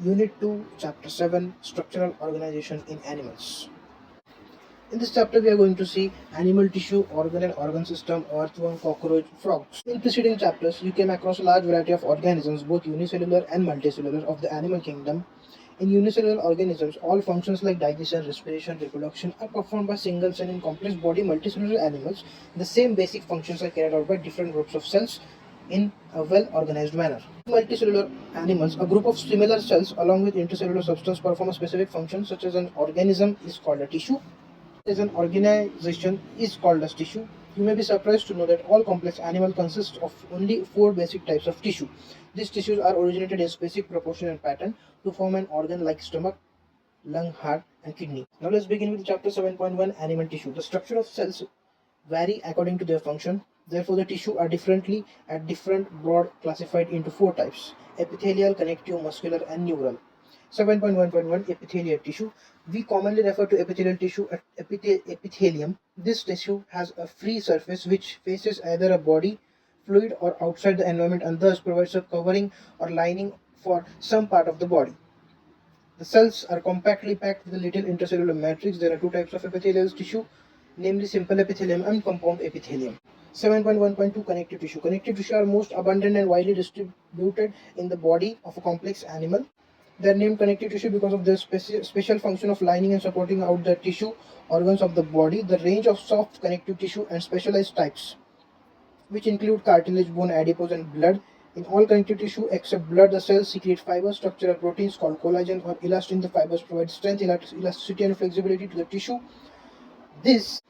Unit 2, Chapter 7, Structural Organization in Animals. In this chapter, we are going to see animal tissue, organ and organ system, earthworm, cockroach, frogs. In preceding chapters, you came across a large variety of organisms, both unicellular and multicellular, of the animal kingdom. In unicellular organisms, all functions like digestion, respiration, reproduction are performed by single cell. In complex body multicellular animals, the same basic functions are carried out by different groups of cells in a well-organized manner. Multicellular animals, a group of similar cells along with intercellular substance perform a specific function, such as an organism is called a tissue. As an organization is called as tissue. You may be surprised to know that all complex animals consist of only 4 basic types of tissue. These tissues are originated in specific proportion and pattern to form an organ like stomach, lung, heart, and kidney. Now let's begin with chapter 7.1, animal tissue. The structure of cells vary according to their function. Therefore, the tissue are different broad classified into 4 types: epithelial, connective, muscular, and neural. 7.1.1 Epithelial tissue. We commonly refer to epithelial tissue as epithelium. This tissue has a free surface which faces either a body fluid or outside the environment, and thus provides a covering or lining for some part of the body. The cells are compactly packed with a little intercellular matrix. There are 2 types of epithelial tissue, namely simple epithelium and compound epithelium. 7.1.2 Connective tissue. Connective tissue are most abundant and widely distributed in the body of a complex animal. They are named connective tissue because of their special function of lining and supporting out the tissue organs of the body. The range of soft connective tissue and specialized types, which include cartilage, bone, adipose, and blood. In all connective tissue except blood, the cells secrete fibers, structural proteins called collagen or elastin. The fibers provide strength, elasticity, and flexibility to the tissue. These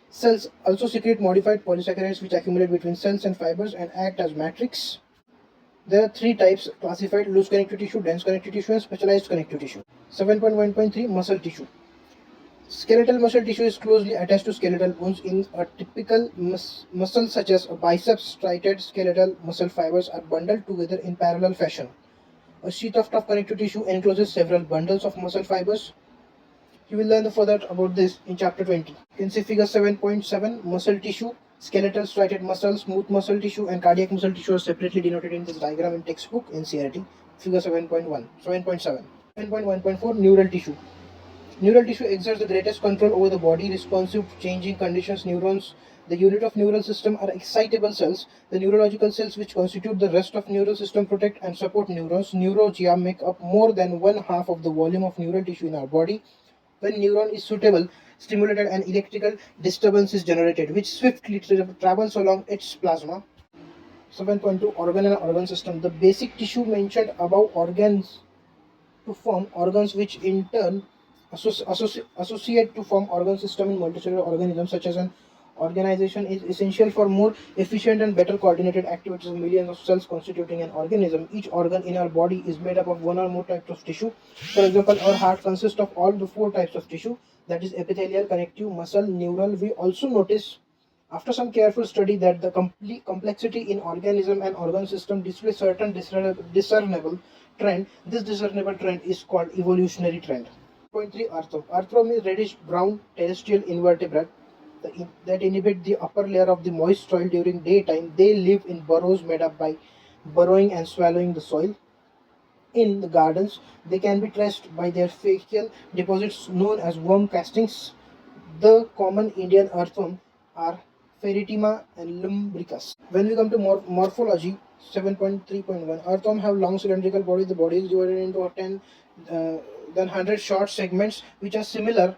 cells also secrete modified polysaccharides which accumulate between cells and fibers and act as matrix. There are 3 types classified: loose connective tissue, dense connective tissue, and specialized connective tissue. 7.1.3 Muscle tissue. Skeletal muscle tissue is closely attached to skeletal bones. In a typical muscle such as a biceps, striated skeletal muscle fibers are bundled together in parallel fashion. A sheath of tough connective tissue encloses several bundles of muscle fibers. You will learn further about this in chapter 20. You can see figure 7.7 Muscle tissue. Skeletal, striated muscle, smooth muscle tissue, and cardiac muscle tissue are separately denoted in this diagram in textbook Ncert. Figure 7.1, 7.7. 7.1.4 Neural tissue. Neural tissue exerts the greatest control over the body, responsive to changing conditions. Neurons, the unit of neural system, are excitable cells. The neurological cells which constitute the rest of neural system protect and support neurons. Neuroglia make up more than 1/2 of the volume of neural tissue in our body. When neuron is stimulated, an electrical disturbance is generated, which swiftly travels along its plasma. 7.2 Organ and organ system. The basic tissue mentioned above organs to form organs, which in turn associate to form organ system in multicellular organisms. Such as an organization is essential for more efficient and better coordinated activities of millions of cells constituting an organism. Each organ in our body is made up of 1 or more types of tissue. For example, our heart consists of all the 4 types of tissue, that is epithelial, connective, muscle, neural. We also notice after some careful study that the complexity in organism and organ system displays certain discernible trend. This discernible trend is called evolutionary trend. 3. Arthro. Arthro means reddish brown terrestrial invertebrate that inhabit the upper layer of the moist soil during daytime. They live in burrows made up by burrowing and swallowing the soil. In the gardens, they can be traced by their facial deposits known as worm castings. The common Indian earthworm are Ferritima and Lumbricus. When we come to morphology, 7.3.1, earthworms have long cylindrical body. The body is divided into 10 then 100 short segments which are similar.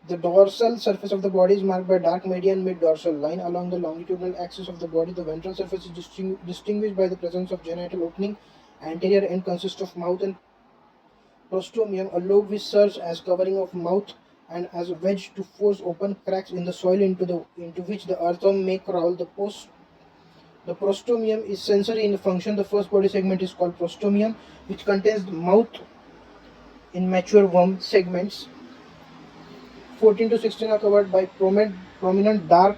The dorsal surface of the body is marked by dark median mid-dorsal line along the longitudinal axis of the body. The ventral surface is distinguished by the presence of genital opening. Anterior end consists of mouth and prostomium, a lobe which serves as covering of mouth and as a wedge to force open cracks in the soil into which the earthworm may crawl. The prostomium is sensory in function. The first body segment is called prostomium, which contains the mouth in mature worm segments. 14 to 16 are covered by prominent dark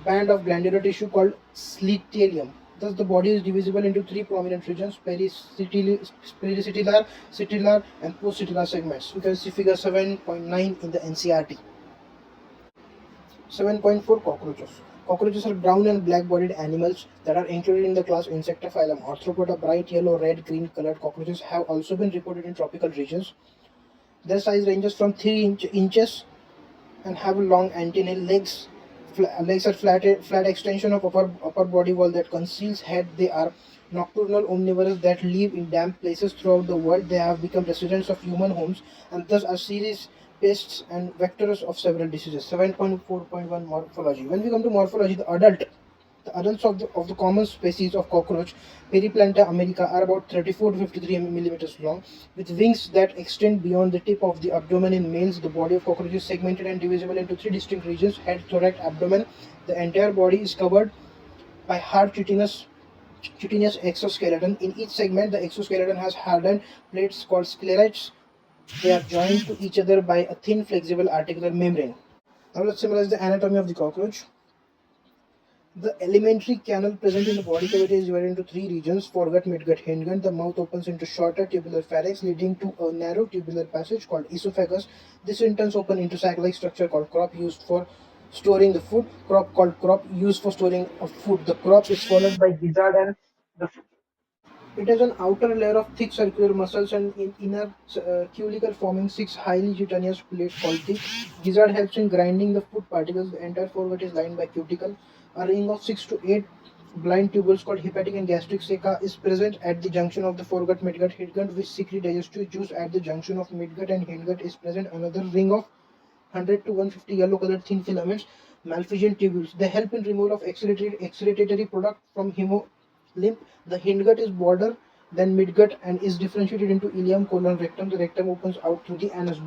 band of glandular tissue called sclerotium. Thus, the body is divisible into 3 prominent regions: pericitellar, citellar, and postcitellar segments. You can see figure 7.9 in the Ncert. 7.4 Cockroaches. Cockroaches are brown and black-bodied animals that are included in the class Insectophilum. Arthropoda, bright yellow, red, green colored cockroaches have also been reported in tropical regions. Their size ranges from 3 inches and have long antennae. Legs are flat extension of upper body wall that conceals head. They are nocturnal omnivores that live in damp places throughout the world. They have become residents of human homes and thus are serious pests and vectors of several diseases. 7.4.1 Morphology. When we come to morphology, the adults of the common species of cockroach, Periplanta america, are about 34 to 53 millimeters long, with wings that extend beyond the tip of the abdomen. In males, the body of cockroach is segmented and divisible into three distinct regions: head, thorax, abdomen. The entire body is covered by hard chitinous exoskeleton. In each segment, the exoskeleton has hardened plates called sclerites. They are joined to each other by a thin, flexible articular membrane. Now let's summarize the anatomy of the cockroach. The alimentary canal present in the body cavity is divided into three regions: foregut, midgut, hindgut. The mouth opens into shorter tubular pharynx leading to a narrow tubular passage called esophagus. This in turn opens into sac-like structure called crop, used for storing the food. Crop used for storing of food. The crop is followed by gizzard and the it has an outer layer of thick circular muscles and inner cuticle forming six highly chitinous plates called teeth. Gizzard helps in grinding the food particles. The entire foregut is lined by cuticle. A ring of 6 to 8 blind tubules called hepatic and gastric ceca is present at the junction of the foregut, midgut, hindgut, which secrete digestive juice. At the junction of midgut and hindgut is present another ring of 100 to 150 yellow colored thin filaments, Malpighian tubules. They help in removal of excretatory product from hemolymph. The hindgut is broader than midgut and is differentiated into ileum, colon, rectum. The rectum opens out through the anus.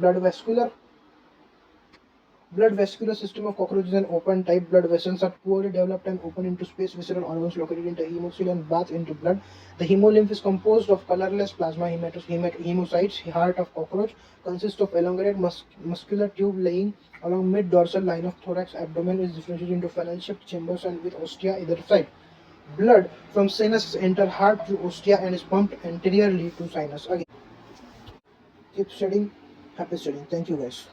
Blood vascular system of cockroach is an open type. Blood vessels are poorly developed and open into space. Visceral organs located in the hemocoel and bath into blood. The hemolymph is composed of colorless plasma hemocytes. Heart of cockroach consists of elongated muscular tube laying along mid-dorsal line of thorax. Abdomen is differentiated into funnel-shaped chambers and with ostia either side. Blood from sinus enter heart through ostia and is pumped anteriorly to sinus. Again, keep studying. Happy studying. Thank you guys.